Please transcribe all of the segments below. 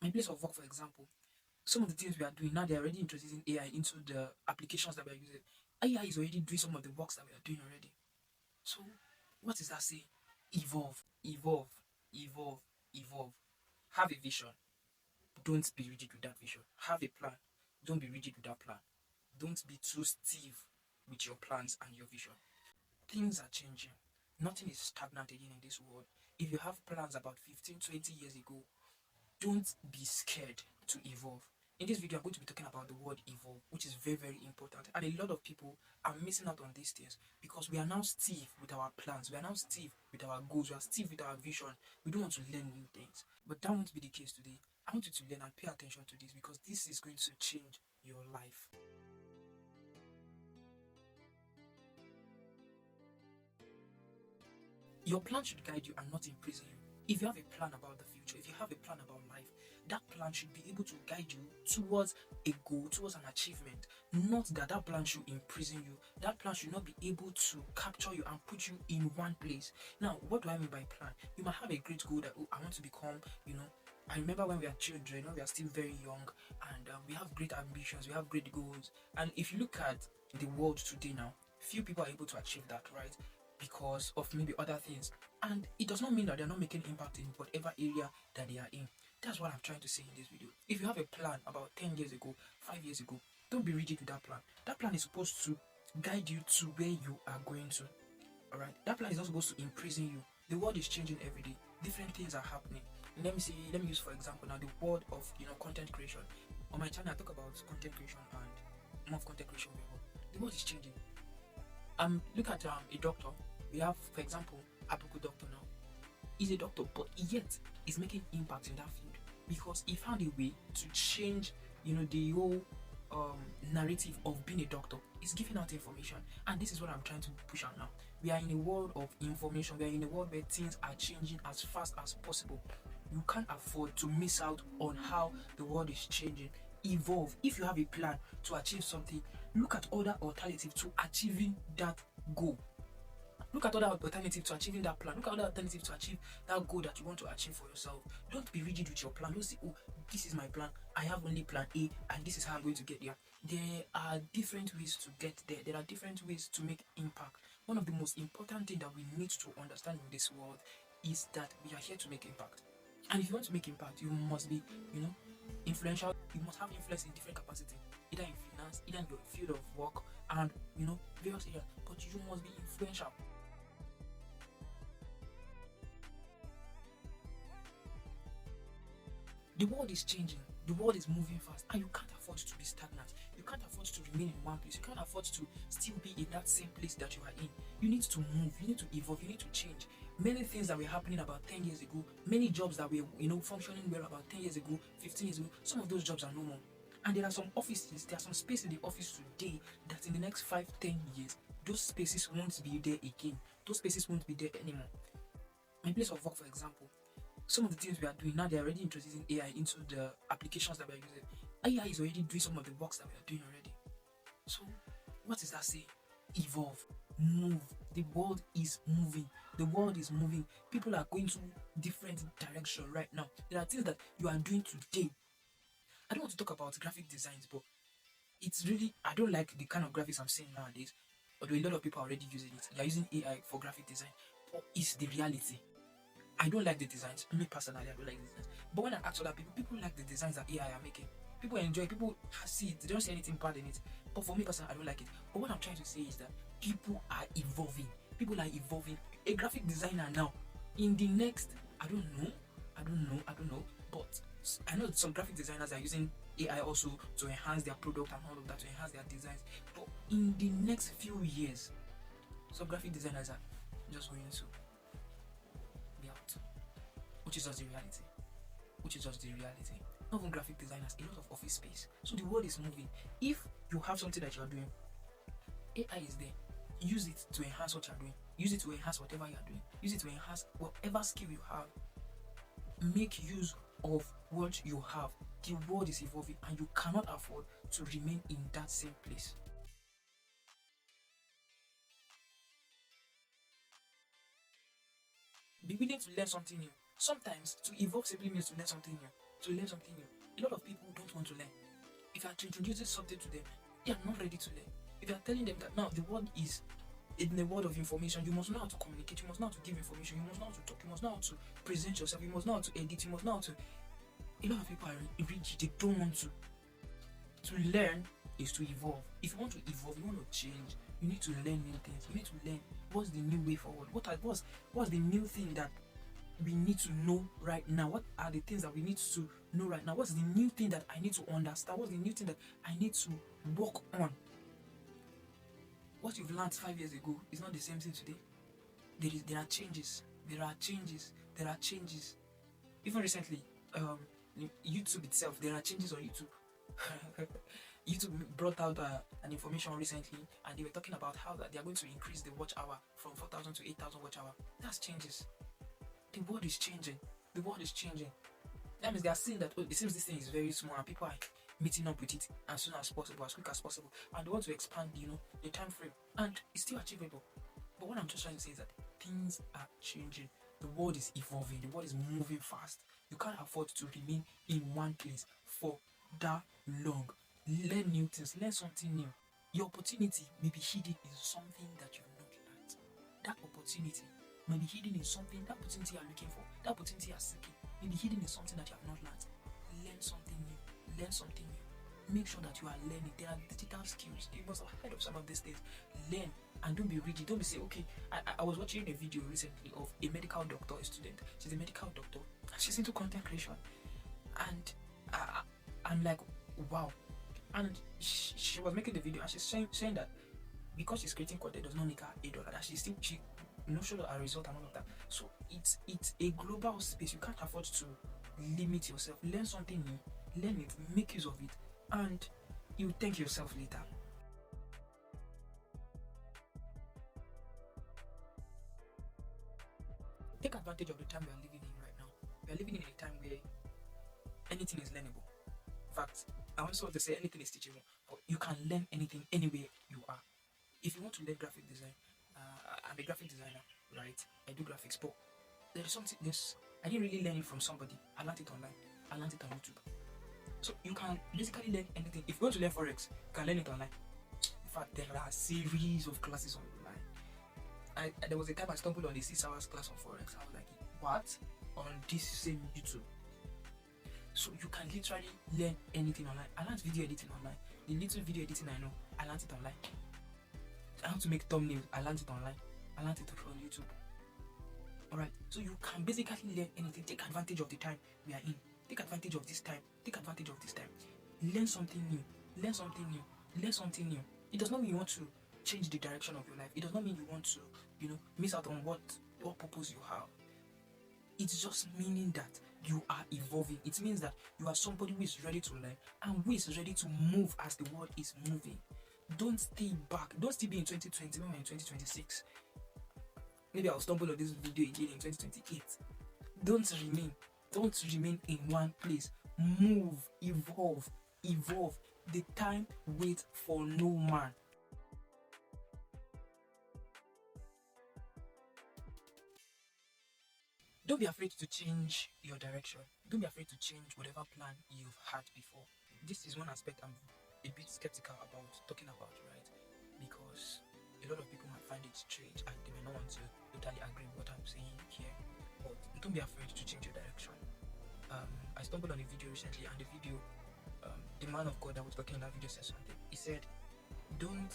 My place of work, for example, some of the things we are doing now, they're already introducing AI into the applications that we are using. AI is already doing some of the works that we are doing already. So, what does that say? Evolve, evolve, evolve, evolve. Have a vision. Don't be rigid with that vision. Have a plan. Don't be rigid with that plan. Don't be too stiff with your plans and your vision. Things are changing. Nothing is stagnant again in this world. If you have plans about 15, 20 years ago, don't be scared to evolve. In this video, I'm going to be talking about the word evolve, which is very, very important. And a lot of people are missing out on these things because we are now stiff with our plans. We are now stiff with our goals. We are stiff with our vision. We don't want to learn new things. But that won't be the case today. I want you to learn and pay attention to this because this is going to change your life. Your plan should guide you and not imprison you. If you have a plan about the future, if you have a plan about life, that plan should be able to guide you towards a goal, towards an achievement. Not that that plan should imprison you. That plan should not be able to capture you and put you in one place. Now, what do I mean by plan? You might have a great goal that, oh, I want to become, I remember when we are children, when we are still very young, and we have great ambitions, we have great goals. And if you look at the world today now, few people are able to achieve that, right? Because of maybe other things. And it does not mean that they're not making impact in whatever area that they are in. That's what I'm trying to say in this video. If you have a plan about 10 years ago, 5 years ago, don't be rigid with that plan. That plan is supposed to guide you to where you are going to. Alright? That plan is not supposed to imprison you. The world is changing every day. Different things are happening. Let me use for example now the world of content creation. On my channel I talk about content creation and more of content creation. The world is changing. Look at a doctor. We have, for example, Apoku doctor now. He's a doctor, but yet he's making impact in that field because he found a way to change, the whole narrative of being a doctor. He's giving out information, and this is what I'm trying to push out now. We are in a world of information. We are in a world where things are changing as fast as possible. You can't afford to miss out on how the world is changing. Evolve. If you have a plan to achieve something, look at other alternatives to achieving that goal. Look at other alternatives to achieving that plan. Look at other alternatives to achieve that goal that you want to achieve for yourself. Don't be rigid with your plan. Don't say, oh, this is my plan. I have only plan A and this is how I'm going to get there. There are different ways to get there. There are different ways to make impact. One of the most important things that we need to understand in this world is that we are here to make impact. And if you want to make impact, you must be, influential. You must have influence in different capacity, either in finance, either in your field of work, and various areas. But you must be influential. The world is changing. The world is moving fast, and you can't afford to be stagnant. You can't afford to remain in one place. You can't afford to still be in that same place that you are in. You need to move. You need to evolve. You need to change. Many things that were happening about 10 years ago, many jobs that were functioning well about 10 years ago, 15 years ago, some of those jobs are no more. And there are some offices, there are some space in the office today that in the next 5, 10 years, those spaces won't be there again. Those spaces won't be there anymore. My place of work, for example, some of the things we are doing now, they're already introducing AI into the applications that we are using. AI is already doing some of the works that we are doing already. So, what does that say? Evolve, move. The world is moving. The world is moving. People are going to different directions right now. There are things that you are doing today. I don't want to talk about graphic designs, but it's really, I don't like the kind of graphics I'm seeing nowadays. Although a lot of people are already using it. They are using AI for graphic design. But it's the reality. I don't like the designs. Me personally, I don't like the designs. But when I ask other people, people like the designs that AI are making. People enjoy, people see it, they don't see anything bad in it. But for me personally, I don't like it. But what I'm trying to say is that people are evolving. People are evolving. A graphic designer now, in the next, I don't know. But I know some graphic designers are using AI also to enhance their product and all of that, to enhance their designs. But in the next few years, some graphic designers are just going to be out. Which is just the reality. Not even graphic designers, a lot of office space. So the world is moving. If you have something that you are doing, AI is there. Use it to enhance what you are doing. Use it to enhance whatever you are doing. Use it to enhance whatever skill you have. Make use of what you have. The world is evolving and you cannot afford to remain in that same place. Be willing to learn something new. Sometimes to evolve simply means to learn something new. to learn something new. A lot of people don't want to learn. If you are introducing something to them, they are not ready to learn. If you are telling them that now the world is in the world of information, you must know how to communicate, you must know how to give information, you must know how to talk, you must know how to present yourself, you must know how to edit, you must know how to. A lot of people are rigid, they don't want to. To learn is to evolve. If you want to evolve, you want to change, you need to learn new things. You need to learn what's the new way forward. What's the new thing that we need to know right now? What are the things that we need to know right now? What's the new thing that I need to understand? What's the new thing that I need to work on? What you've learned 5 years ago is not the same thing today. There are changes. There are changes. There are changes. Even recently, YouTube itself, there are changes on YouTube. YouTube brought out an information recently, and they were talking about how that they are going to increase the watch hour from 4,000 to 8,000 watch hour. That's changes. The world is changing. The world is changing. That means they are seeing that it seems this thing is very small, and people are meeting up with it as soon as possible, as quick as possible, and they want to expand, the time frame, and it's still achievable. But what I'm just trying to say is that things are changing. The world is evolving. The world is moving fast. You can't afford to remain in one place for that long. Learn new things. Learn something new. Your opportunity may be hidden in something that you've not learned. That opportunity may be hidden in something. That opportunity you're looking for, that opportunity you're seeking, may be hidden in something that you have not learned. Learn something new. Learn something new. Make sure that you are learning. There are digital skills. You must have heard of some of these things. Learn and don't be rigid. Don't be saying, okay, I was watching a video recently of a medical doctor, a student. She's a medical doctor and she's into content creation. And I'm like, wow. And she was making the video and she's saying that because she's creating content does not make her $8, that she showed her result and all of that. So it's a global space. You can't afford to limit yourself. Learn something new, learn it, make use of it, and you thank yourself later. Take advantage of the time we are living in right now. We are living in a time where anything is learnable. In fact, I also want to say anything is teachable, but you can learn anything anywhere you are. If you want to learn graphic design, I'm a graphic designer, right? I do graphics, but there's something I didn't really learn it from somebody. I learned it online. I learned it on YouTube. So you can basically learn anything. If you want to learn Forex, you can learn it online. In fact, there are a series of classes online. There was a time I stumbled on a 6 hours class on Forex. I was like, what? On this same YouTube. So you can literally learn anything online. I learned video editing online. The little video editing I know, I learned it online. How to make thumbnails, I learned it online. I learned it on YouTube. Alright, so you can basically learn anything. Take advantage of the time we are in. Take advantage of this time. Take advantage of this time. Learn something new. Learn something new. Learn something new. It does not mean you want to change the direction of your life. It does not mean you want to, miss out on what purpose you have. It's just meaning that you are evolving. It means that you are somebody who is ready to learn and who is ready to move as the world is moving. Don't stay back. Don't still be in 2020 when we're in 2026. Maybe I'll stumble on this video again in 2028. Don't remain in one place. Move, evolve. The time waits for no man. Don't be afraid to change your direction. Don't be afraid to change whatever plan you've had before. This is one aspect I'm a bit skeptical about talking about, right? Because a lot of people might find it strange and they may not want to totally agree with what I'm saying here. But don't be afraid to change your direction. I stumbled on a video recently, and the video, the man of God that was talking in that video said something. He said, don't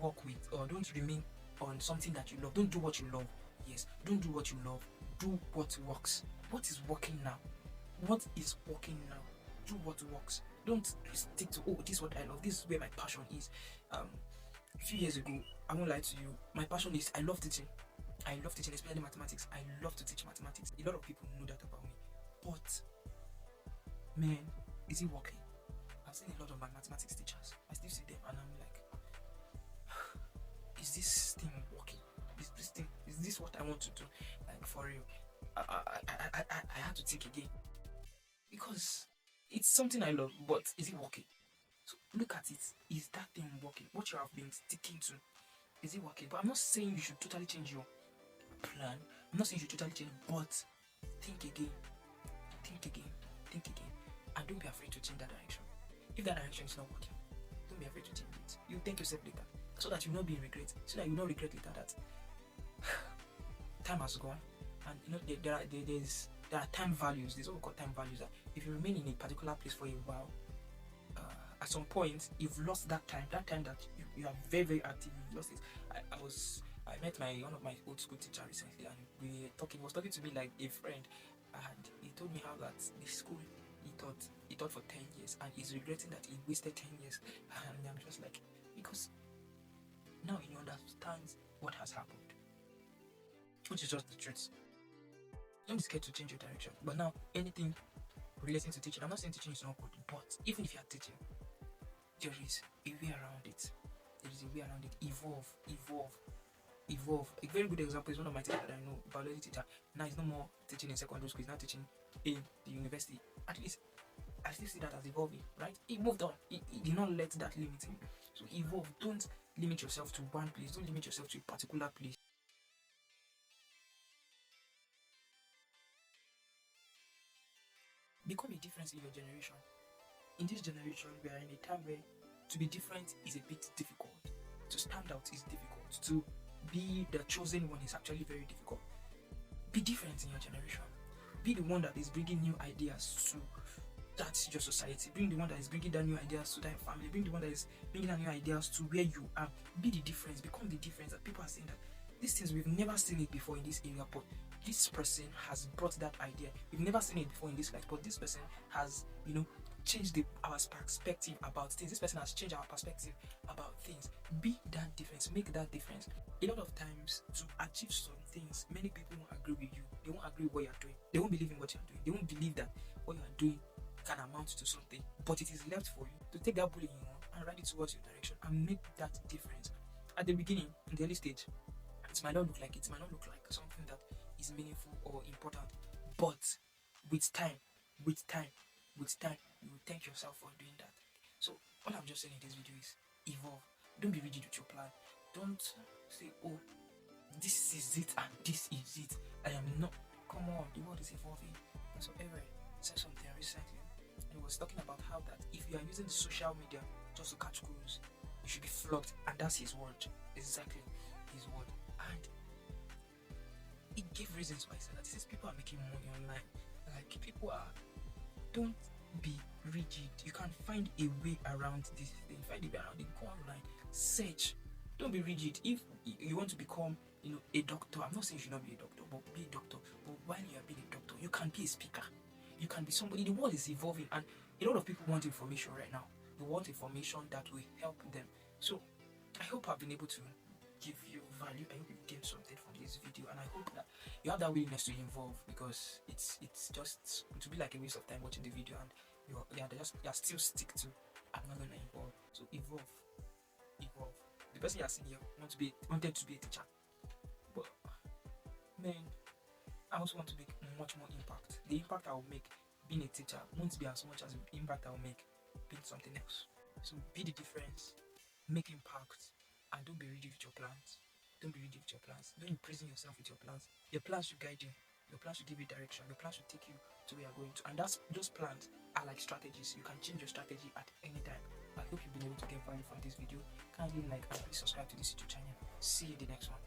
work with or don't remain on something that you love. Don't do what you love. Yes, don't do what you love. Do what works. What is working now? What is working now? Do what works. Don't stick to, this is what I love. This is where my passion is. A few years ago, I won't lie to you, my passion is I love teaching. I love teaching, especially mathematics. I love to teach mathematics. A lot of people know that about me. But, man, is it working? I've seen a lot of my mathematics teachers. I still see them and I'm like, is this thing working? Is this what I want to do? Like, for real. I had to think again. Because it's something I love, but is it working? So look at it. Is that thing working? What you have been sticking to, is it working? But I'm not saying you should totally change your plan. I'm not saying you should totally change, but think again. think again, and don't be afraid to change that direction. If that direction is not working, don't be afraid to change it. You thank yourself later, so that you will not be in regret, so that you will not regret later that time has gone. And you know, there are time values. There's what we call time values. That if you remain in a particular place for a while, at some point you've lost that time. That time that you are very, very active, you've lost it. I met one of my old school teacher recently, and we were talking. He was talking to me like a friend, and he told me how that the school he taught for 10 years, and he's regretting that he wasted 10 years. And I'm just like, because now he understands what has happened, which is just the truth. Don't be scared to change your direction. But now, anything relating to teaching, I'm not saying teaching is not good, but even if you are teaching, there is a way around it. There is a way around it. Evolve. A very good example is one of my teachers that I know, biology teacher. Now he's no more teaching in secondary school, he's now teaching in the university. At least I still see that as evolving, right? He moved on. He did not let that limit him. So evolve. Don't limit yourself to one place. Don't limit yourself to a particular place. Become a difference in your generation. In this generation, we are in a time where to be different is a bit difficult. To stand out is difficult. To be the chosen one is actually very difficult. Be different in your generation. Be the one that is bringing new ideas to that your society. Bring the one that is bringing that new ideas to that family. Bring the one that is bringing that new ideas to where you are. Be the difference. Become the difference that people are saying that these things we've never seen it before in this area, but this person has brought that idea. We've never seen it before in this life, but this person has, changed our perspective about things. This person has changed our perspective about things. Be that difference. Make that difference. A lot of times, to achieve some things, many people won't agree with you. They won't agree with what you're doing. They won't believe in what you're doing. They won't believe that what you're doing can amount to something. But it is left for you to take that bullet in your hand and ride it towards your direction and make that difference. At the beginning, in the early stage, it might not look like something that is meaningful or important. But with time, you will thank yourself for doing that. So all I'm just saying in this video is evolve. Don't be rigid with your plan. Don't say, oh, this is it and this is it. I am not. Come on, the world is evolving. So Everett said something recently, and he was talking about how that if you are using social media just to catch crews, you should be flogged, and that's his word. Exactly his word. And he gave reasons why he said that. He says people are making money online. Like people are. Don't be rigid. You can find a way around this thing. Find a way around it. Go online. Search. Don't be rigid. If you want to become, a doctor, I'm not saying you should not be a doctor, but be a doctor. But while you are being a doctor, you can be a speaker. You can be somebody. The world is evolving, and a lot of people want information right now. They want information that will help them. So I hope I've been able to give you value. I hope you gained something from this video, and I hope that you have that willingness to involve, because it's just to be like a waste of time watching the video and you're still stick to I'm not gonna involve. So evolve. The person you're seeing here wanted to be a teacher, but man, I also want to make much more impact. The impact I will make being a teacher won't be as much as the impact I will make being something else. So be the difference, make impact, and don't be rigid with your plans. Don't be rigid with your plans. Don't imprison yourself with your plans. Your plans should guide you. Your plans should give you direction. Your plans should take you to where you're going to. And those plans are like strategies. You can change your strategy at any time. I hope you've been able to get value from this video. Kindly like and please subscribe to this YouTube channel. See you in the next one.